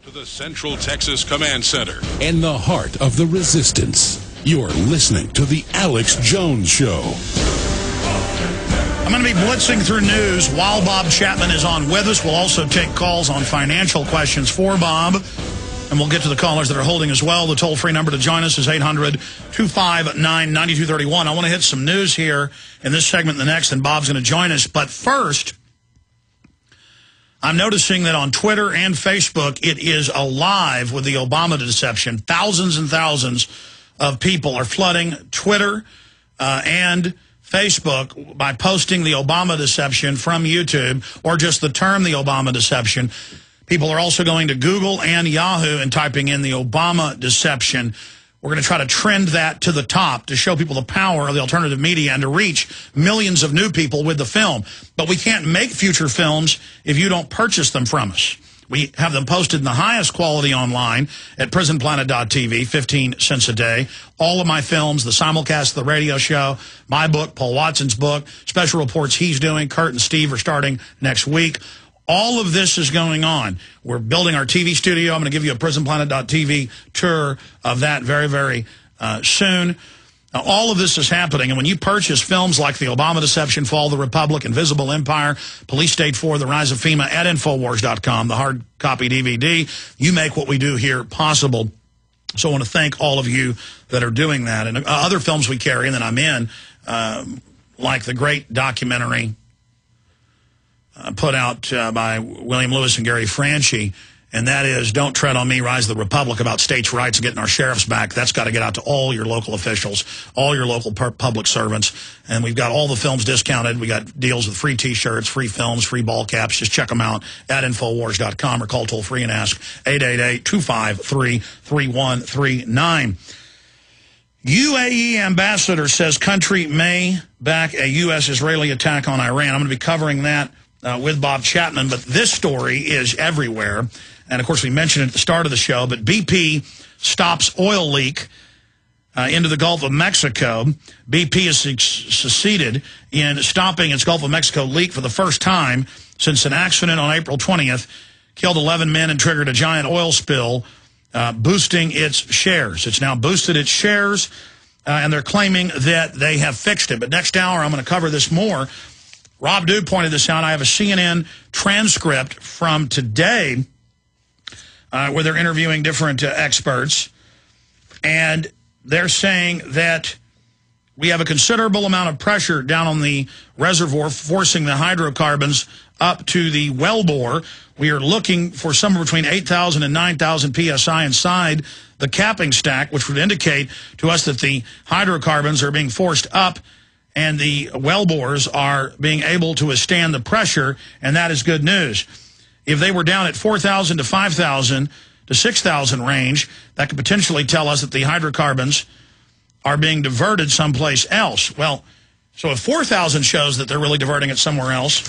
To the Central Texas Command Center. In the heart of the resistance, you're listening to The Alex Jones Show. I'm going to be blitzing through news while Bob Chapman is on with us. We'll also take calls on financial questions for Bob, and we'll get to the callers that are holding as well. The toll-free number to join us is 800-259-9231. I want to hit some news here in this segment and the next, and Bob's going to join us. But first, I'm noticing that on Twitter and Facebook, it is alive with the Obama deception. Thousands and thousands of people are flooding Twitter and Facebook by posting the Obama deception from YouTube, or just the term the Obama deception. People are also going to Google and Yahoo and typing in the Obama deception. We're going to try to trend that to the top to show people the power of the alternative media and to reach millions of new people with the film. But we can't make future films if you don't purchase them from us. We have them posted in the highest quality online at prisonplanet.tv, 15 cents a day. All of my films, the simulcast of the radio show, my book, Paul Watson's book, special reports he's doing, Kurt and Steve are starting next week. All of this is going on. We're building our TV studio. I'm going to give you a prisonplanet.tv tour of that very, very soon. Now, all of this is happening, and when you purchase films like The Obama Deception, Fall of the Republic, Invisible Empire, Police State 4, The Rise of FEMA, at Infowars.com, the hard copy DVD, you make what we do here possible. So I want to thank all of you that are doing that. And other films we carry and that I'm in, like the great documentary put out by William Lewis and Gary Franchi, and that is Don't Tread on Me, Rise of the Republic, about states' rights and getting our sheriffs back. That's got to get out to all your local officials, all your local public servants. And we've got all the films discounted. We got deals with free T-shirts, free films, free ball caps. Just check them out at Infowars.com or call toll-free and ask 888-253-3139. UAE ambassador says country may back a U.S.-Israeli attack on Iran. I'm going to be covering that with Bob Chapman, but this story is everywhere. And, of course, we mentioned it at the start of the show, but BP stops oil leak into the Gulf of Mexico. BP has succeeded in stopping its Gulf of Mexico leak for the first time since an accident on April 20th killed 11 men and triggered a giant oil spill, boosting its shares. It's now boosted its shares, and they're claiming that they have fixed it. But next hour, I'm going to cover this more. Rob Dew pointed this out. I have a CNN transcript from today where they're interviewing different experts, and they're saying that we have a considerable amount of pressure down on the reservoir, forcing the hydrocarbons up to the wellbore. We are looking for somewhere between 8,000 and 9,000 psi inside the capping stack, which would indicate to us that the hydrocarbons are being forced up and the wellbores are being able to withstand the pressure, and that is good news. If they were down at 4,000 to 5,000 to 6,000 range, that could potentially tell us that the hydrocarbons are being diverted someplace else. Well, so if 4,000 shows that they're really diverting it somewhere else,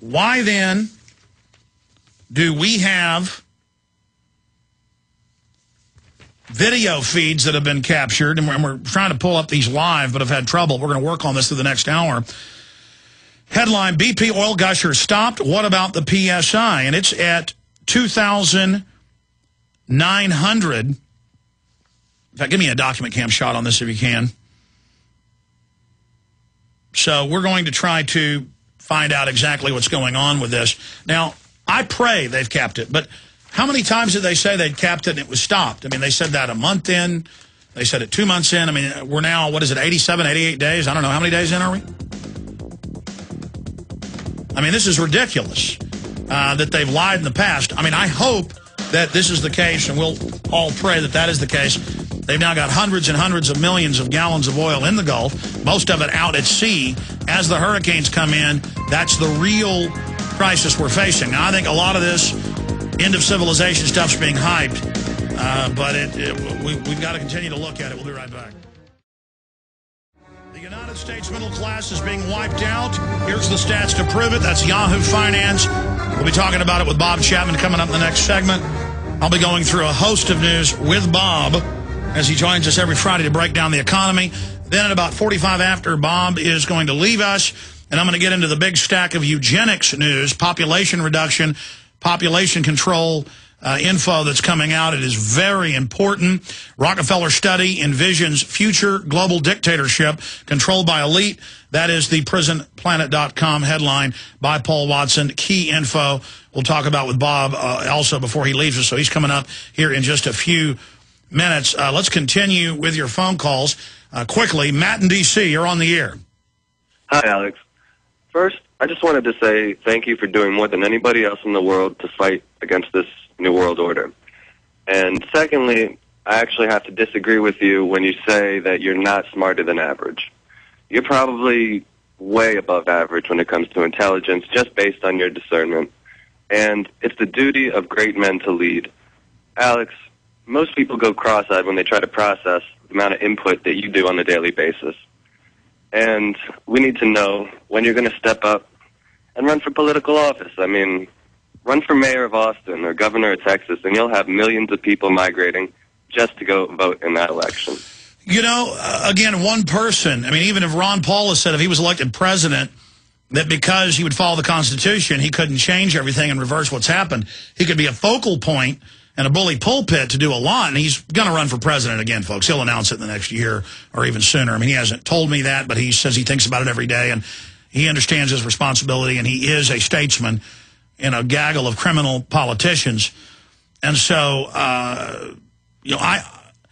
why then do we have video feeds that have been captured, and we're trying to pull up these live, but have had trouble. We're going to work on this through the next hour. Headline, BP oil gusher stopped. What about the PSI? And it's at 2,900. In fact, give me a document cam shot on this if you can. So we're going to try to find out exactly what's going on with this. Now, I pray they've capped it, but how many times did they say they'd capped it and it was stopped? I mean, they said that a month in. They said it 2 months in. I mean, we're now, what is it, 87, 88 days? I don't know. How many days in are we? I mean, this is ridiculous that they've lied in the past. I mean, I hope that this is the case, and we'll all pray that that is the case. They've now got hundreds and hundreds of millions of gallons of oil in the Gulf, most of it out at sea. As the hurricanes come in, that's the real crisis we're facing. Now, I think a lot of this end of civilization stuff's being hyped, but we've got to continue to look at it. We'll be right back. The United States middle class is being wiped out. Here's the stats to prove it. That's Yahoo Finance. We'll be talking about it with Bob Chapman coming up in the next segment. I'll be going through a host of news with Bob as he joins us every Friday to break down the economy. Then at about 45 after, Bob is going to leave us, and I'm going to get into the big stack of eugenics news, population reduction, population control, info that's coming out. It is very important. Rockefeller study envisions future global dictatorship controlled by elite. That is the prisonplanet.com headline by Paul Watson. Key info we'll talk about with Bob also before he leaves us. So he's coming up here in just a few minutes. Let's continue with your phone calls quickly. Matt in D.C., you're on the air. Hi, Alex. First, I just wanted to say thank you for doing more than anybody else in the world to fight against this New World Order. And secondly, I actually have to disagree with you when you say that you're not smarter than average. You're probably way above average when it comes to intelligence, just based on your discernment. And it's the duty of great men to lead. Alex, most people go cross-eyed when they try to process the amount of input that you do on a daily basis. And we need to know when you're going to step up and run for political office. I mean, run for mayor of Austin or governor of Texas, and you'll have millions of people migrating just to go vote in that election. You know, again, one person, I mean, even if Ron Paul has said if he was elected president, that because he would follow the Constitution, he couldn't change everything and reverse what's happened. He could be a focal point and a bully pulpit to do a lot, and he's going to run for president again, folks. He'll announce it in the next year or even sooner. I mean, he hasn't told me that, but he says he thinks about it every day, and he understands his responsibility, and he is a statesman in a gaggle of criminal politicians. And so, you know,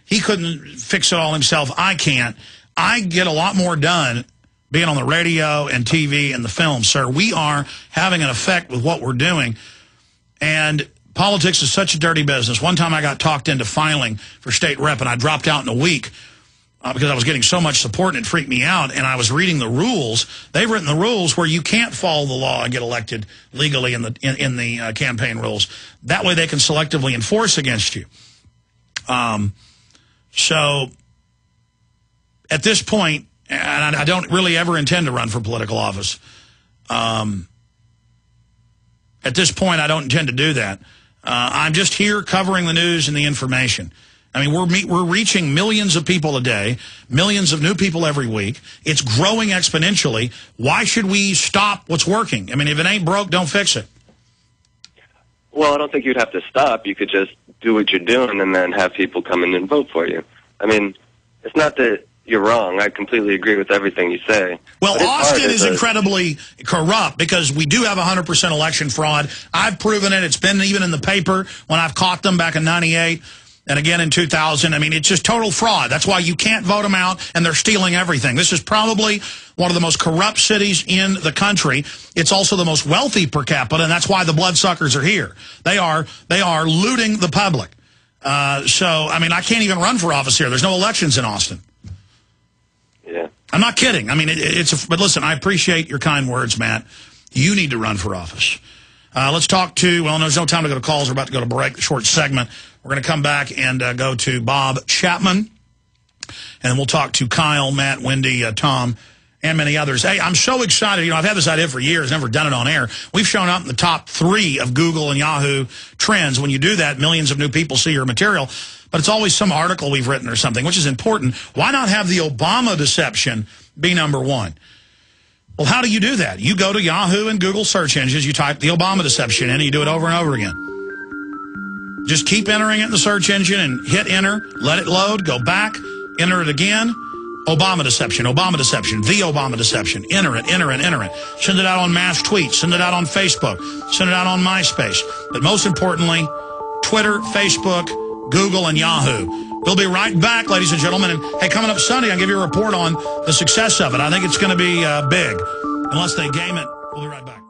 he couldn't fix it all himself. I can't. I get a lot more done being on the radio and TV and the film, sir. We are having an effect with what we're doing. And politics is such a dirty business. One time I got talked into filing for state rep, and I dropped out in a week because I was getting so much support, and it freaked me out. And I was reading the rules. They've written the rules where you can't follow the law and get elected legally in the campaign rules. That way they can selectively enforce against you. So at this point, and I don't really ever intend to run for political office. At this point, I don't intend to do that. I'm just here covering the news and the information. I mean, we're reaching millions of people a day, millions of new people every week. It's growing exponentially. Why should we stop what's working? I mean, if it ain't broke, don't fix it. Well, I don't think you'd have to stop. You could just do what you're doing and then have people come in and vote for you. I mean, it's not that you're wrong. I completely agree with everything you say. Well, Austin is incredibly corrupt because we do have 100% election fraud. I've proven it. It's been even in the paper when I've caught them back in '98 and again in 2000. I mean, it's just total fraud. That's why you can't vote them out, and they're stealing everything. This is probably one of the most corrupt cities in the country. It's also the most wealthy per capita, and that's why the bloodsuckers are here. They are looting the public. So, I mean, I can't even run for office here. There's no elections in Austin. Yeah. I'm not kidding. I mean, but listen, I appreciate your kind words, Matt. You need to run for office. Let's talk to, well, there's no time to go to calls. We're about to go to break, short segment. We're going to come back and go to Bob Chapman. And we'll talk to Kyle, Matt, Wendy, Tom, and many others. Hey, I'm so excited. You know, I've had this idea for years, never done it on air. We've shown up in the top 3 of Google and Yahoo trends. When you do that, millions of new people see your material. But it's always some article we've written or something, which is important. Why not have the Obama deception be number 1? Well, how do you do that? You go to Yahoo and Google search engines, you type the Obama deception in, and you do it over and over again. Just keep entering it in the search engine and hit enter, let it load, go back, enter it again. Obama deception, the Obama deception. Enter it, enter it, enter it. Send it out on mass tweets, send it out on Facebook, send it out on MySpace. But most importantly, Twitter, Facebook, Google, and Yahoo. We'll be right back, ladies and gentlemen. And, hey, coming up Sunday, I'll give you a report on the success of it. I think it's going to be big. Unless they game it, we'll be right back.